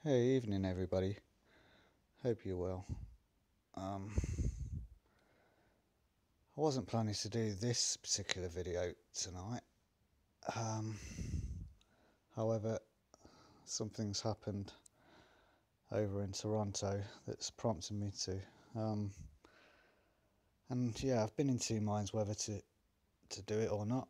Hey, evening everybody. Hope you're well. I wasn't planning to do this particular video tonight. Um, However, something's happened over in Toronto that's prompted me to. And yeah, I've been in two minds whether to do it or not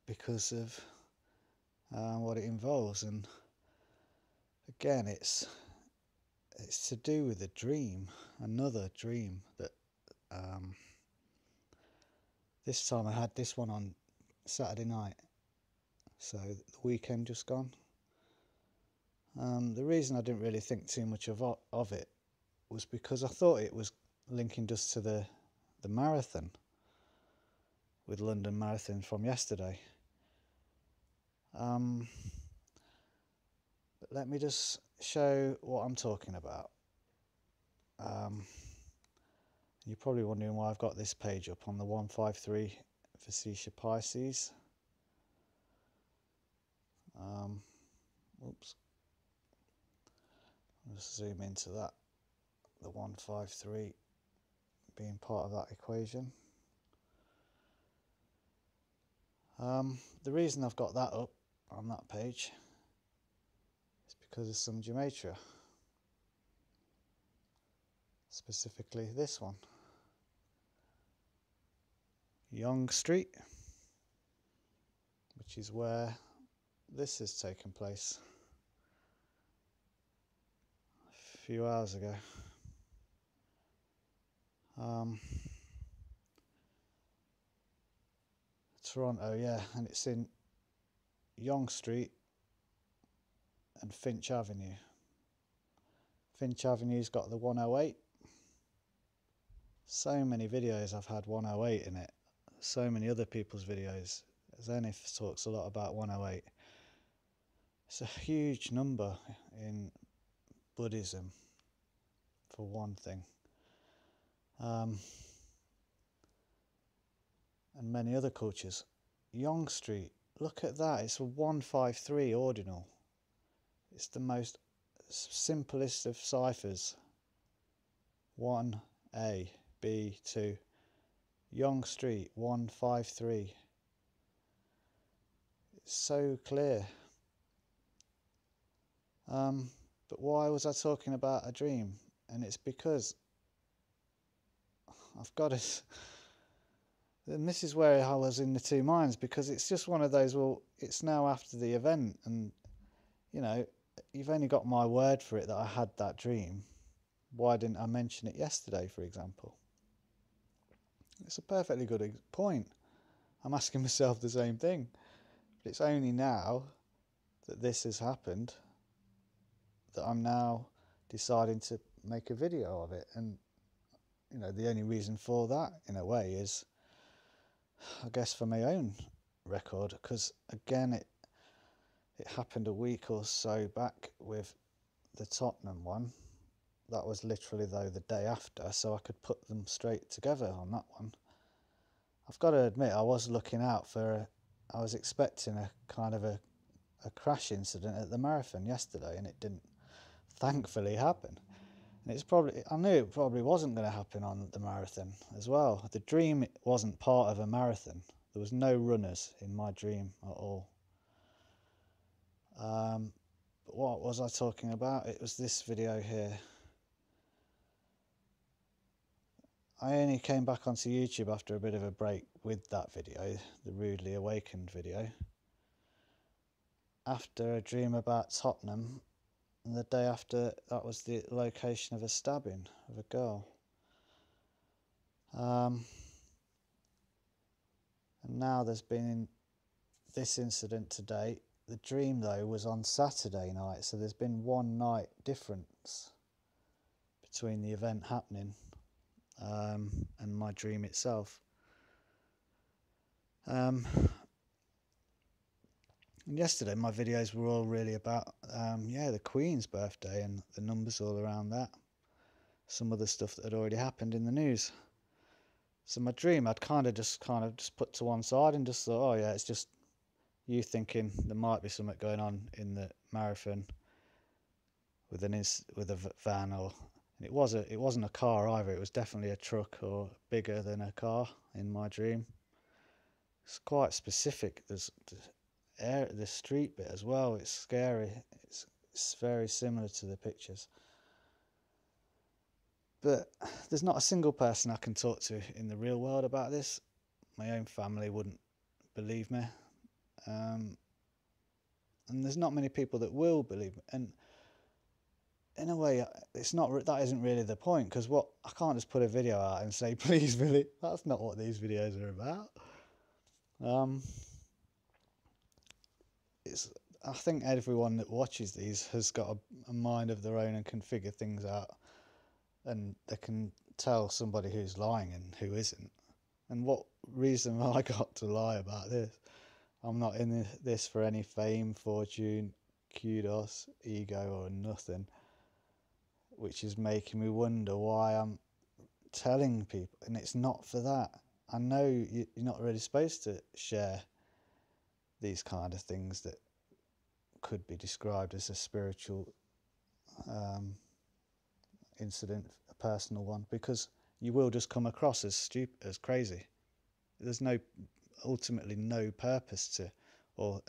because of what it involves. And again, it's to do with a dream, another dream that this time I had this one on Saturday night, so the weekend just gone. The reason I didn't really think too much of it was because I thought it was linking just to the marathon with London Marathon from yesterday. But let me just show what I'm talking about. You're probably wondering why I've got this page up on the 153 Facetious Pisces. Oops. I'll just zoom into that. The 153 being part of that equation. The reason I've got that up on that page is because of some gematria, specifically this one, Yonge Street, which is where this has taken place a few hours ago. Toronto, yeah, and it's in Yonge Street and Finch Avenue. Finch Avenue's got the 108. So many videos I've had 108 in it. So many other people's videos. Zenith talks a lot about 108. It's a huge number in Buddhism, for one thing. And many other cultures. Yonge Street, look at that, it's a 153 ordinal. It's the most simplest of ciphers. 1A, B, 2. Yonge Street, 153. It's so clear. But why was I talking about a dream? And it's because I've got to... And this is where I was in the two minds, because it's just one of those, well, it's now after the event, and, you know, you've only got my word for it that I had that dream. Why didn't I mention it yesterday, for example? It's a perfectly good point. I'm asking myself the same thing. But it's only now that this has happened that I'm now deciding to make a video of it. And, you know, the only reason for that, in a way, is, I guess, for my own record, because again it happened a week or so back with the Tottenham one. That was literally, though, the day after, so I could put them straight together on that one. I've got to admit, I was looking out for I was expecting a kind of a crash incident at the marathon yesterday, and it didn't thankfully happen. And it's probably, I knew it probably wasn't going to happen on the marathon as well. The dream wasn't part of a marathon. There was no runners in my dream at all. But what was I talking about? It was this video here. I only came back onto YouTube after a bit of a break with that video, the Rudely Awakened video, after a dream about Tottenham. And the day after, that was the location of a stabbing of a girl. And now there's been this incident today. The dream, though, was on Saturday night, so there's been one night difference between the event happening and my dream itself. And yesterday my videos were all really about the Queen's birthday and the numbers all around that, some other stuff that had already happened in the news. So my dream I'd kind of just put to one side and just thought, oh yeah, it's just you thinking there might be something going on in the marathon with a van, or and it wasn't a car either. It was definitely a truck or bigger than a car in my dream. It's quite specific. There's the street bit as well. It's scary. It's very similar to the pictures. But there's not a single person I can talk to in the real world about this. My own family wouldn't believe me. And there's not many people that will believe me. And in a way, it's not that isn't really the point, because what I can't just put a video out and say, please believe. That's not what these videos are about. It's I think everyone that watches these has got a mind of their own and can figure things out, and they can tell somebody who's lying and who isn't. And what reason have I got to lie about this? I'm not in this for any fame, fortune, kudos, ego, or nothing, which is making me wonder why I'm telling people. And it's not for that. I know you're not really supposed to share these kind of things that could be described as a spiritual incident, a personal one, because you will just come across as stupid, as crazy. There's ultimately no purpose to, or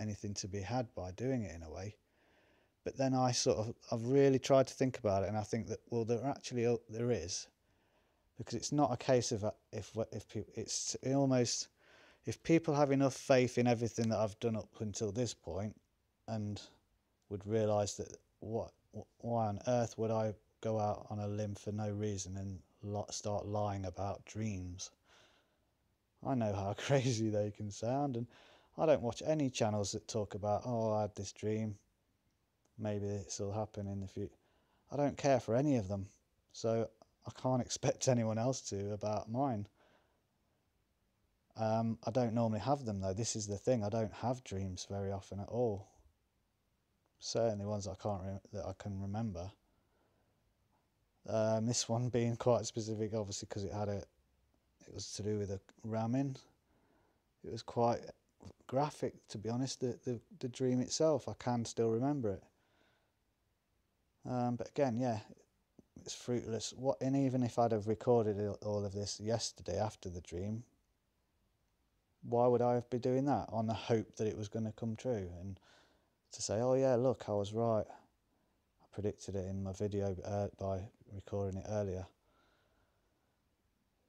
anything to be had by doing it in a way. But then I've really tried to think about it, and I think that, well, there is, because it's not a case of if people, it's almost, if people have enough faith in everything that I've done up until this point, and would realise that why on earth would I go out on a limb for no reason and start lying about dreams? I know how crazy they can sound, and I don't watch any channels that talk about, oh, I had this dream, maybe this will happen in the future. I don't care for any of them, so I can't expect anyone else to about mine. I don't normally have them though. This is the thing. I don't have dreams very often at all. Certainly ones that I can remember. This one being quite specific, obviously, because it was to do with a ramming. It was quite graphic, to be honest. The dream itself, I can still remember it. But again, yeah, it's fruitless. And even if I'd have recorded all of this yesterday after the dream, why would I be doing that on the hope that it was going to come true, and to say, oh yeah, look, I was right, I predicted it in my video by recording it earlier?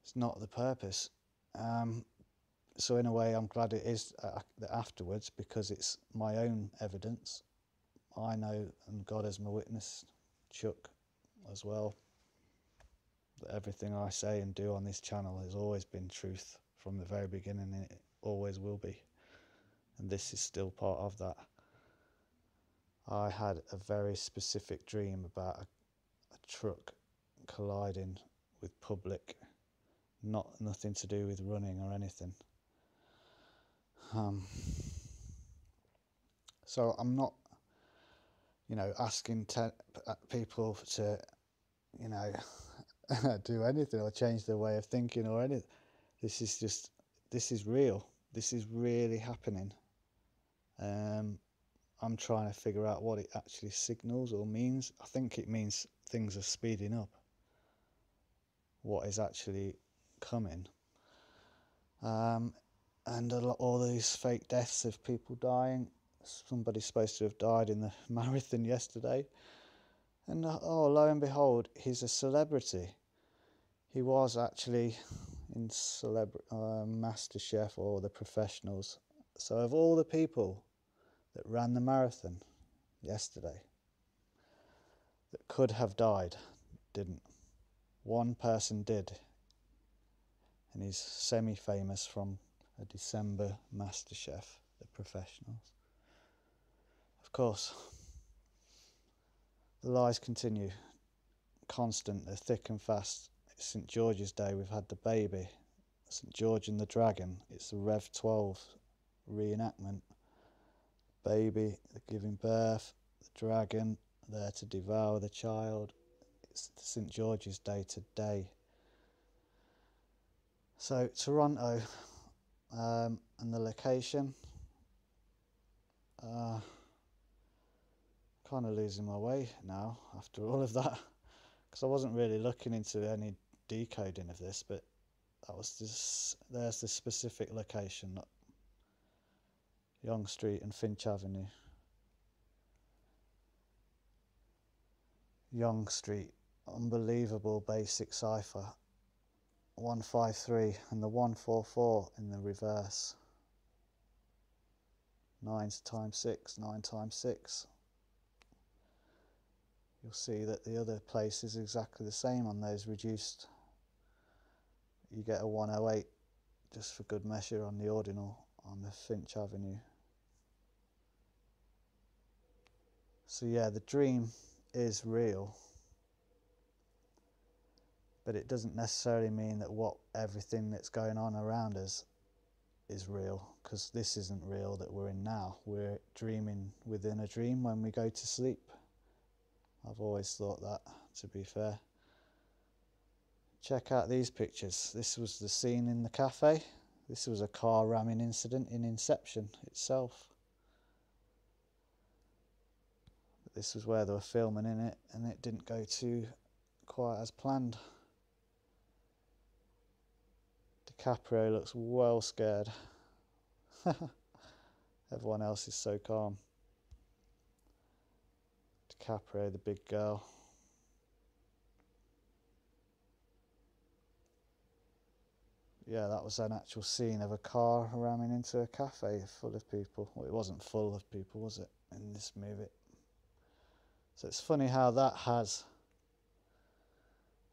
It's not the purpose. So in a way, I'm glad it is afterwards, because it's my own evidence. I know, and God as my witness, Chuck as well, that everything I say and do on this channel has always been truth from the very beginning, and it always will be. And this is still part of that. I had a very specific dream about a truck colliding with public, nothing to do with running or anything. So I'm not, asking people to, do anything or change their way of thinking or anything. This is real. This is really happening. I'm trying to figure out what it actually signals or means. I think it means things are speeding up. What is actually coming. And all these fake deaths of people dying. Somebody's supposed to have died in the marathon yesterday. And lo and behold, he's a celebrity. He was actually in MasterChef or The Professionals. So of all the people that ran the marathon yesterday that could have died, didn't. One person did. And he's semi-famous from a December MasterChef, The Professionals. Of course, the lies continue. Constant, they're thick and fast. It's St. George's Day, we've had the baby. St. George and the Dragon, it's the Rev 12 reenactment. Baby, they're giving birth, the dragon, there to devour the child. It's St. George's Day today. So, Toronto, and the location. Kind of losing my way now after all of that, because I wasn't really looking into any decoding of this, but that was this. There's the specific location, Young Street and Finch Avenue. Young Street, unbelievable basic cipher. 153 and the 144 in the reverse. 9 times 6, 9 times 6. You'll see that the other place is exactly the same on those reduced. You get a 108 just for good measure on the ordinal on the Finch Avenue. So yeah, the dream is real, but it doesn't necessarily mean that everything that's going on around us is real, because this isn't real that we're in now. We're dreaming within a dream when we go to sleep. I've always thought that, to be fair. Check out these pictures. This was the scene in the cafe. This was a car ramming incident in Inception itself. This was where they were filming in it, and it didn't go too quite as planned. DiCaprio looks well scared. Everyone else is so calm. DiCaprio, the big girl. Yeah, that was an actual scene of a car ramming into a cafe full of people. Well, it wasn't full of people, was it, in this movie? So it's funny how that has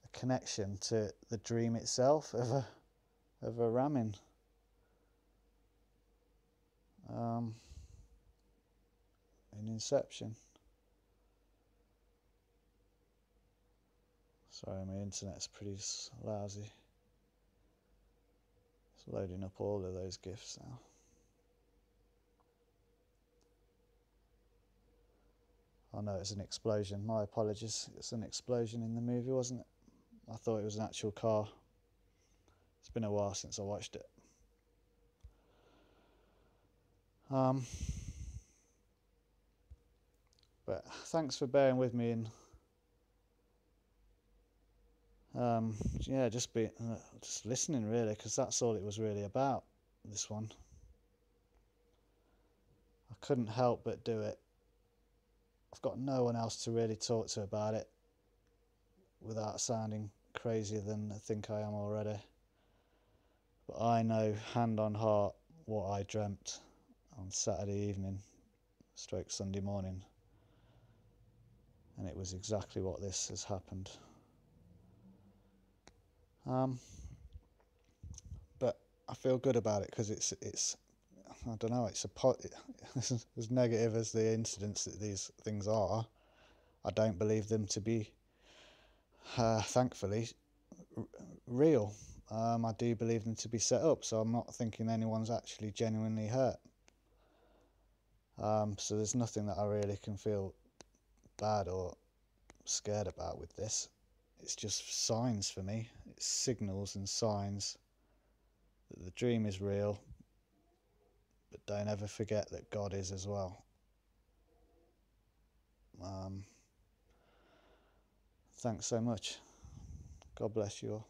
a connection to the dream itself of a ramming. In Inception. Sorry, my internet's pretty lousy. It's loading up all of those GIFs now. Oh no, it's an explosion. My apologies. It's an explosion in the movie, wasn't it? I thought it was an actual car. It's been a while since I watched it. But thanks for bearing with me and yeah, just listening really, because that's all it was really about, this one. I couldn't help but do it. I've got no one else to really talk to about it without sounding crazier than I think I am already. But I know, hand on heart, what I dreamt on Saturday evening / Sunday morning, and it was exactly what this has happened. But I feel good about it, because it's I don't know, it's as negative as the incidents that these things are. I don't believe them to be, thankfully, real. I do believe them to be set up, so I'm not thinking anyone's actually genuinely hurt. So there's nothing that I really can feel bad or scared about with this. It's just signs for me. It's signals and signs that the dream is real, but don't ever forget that God is as well. Thanks so much. God bless you all.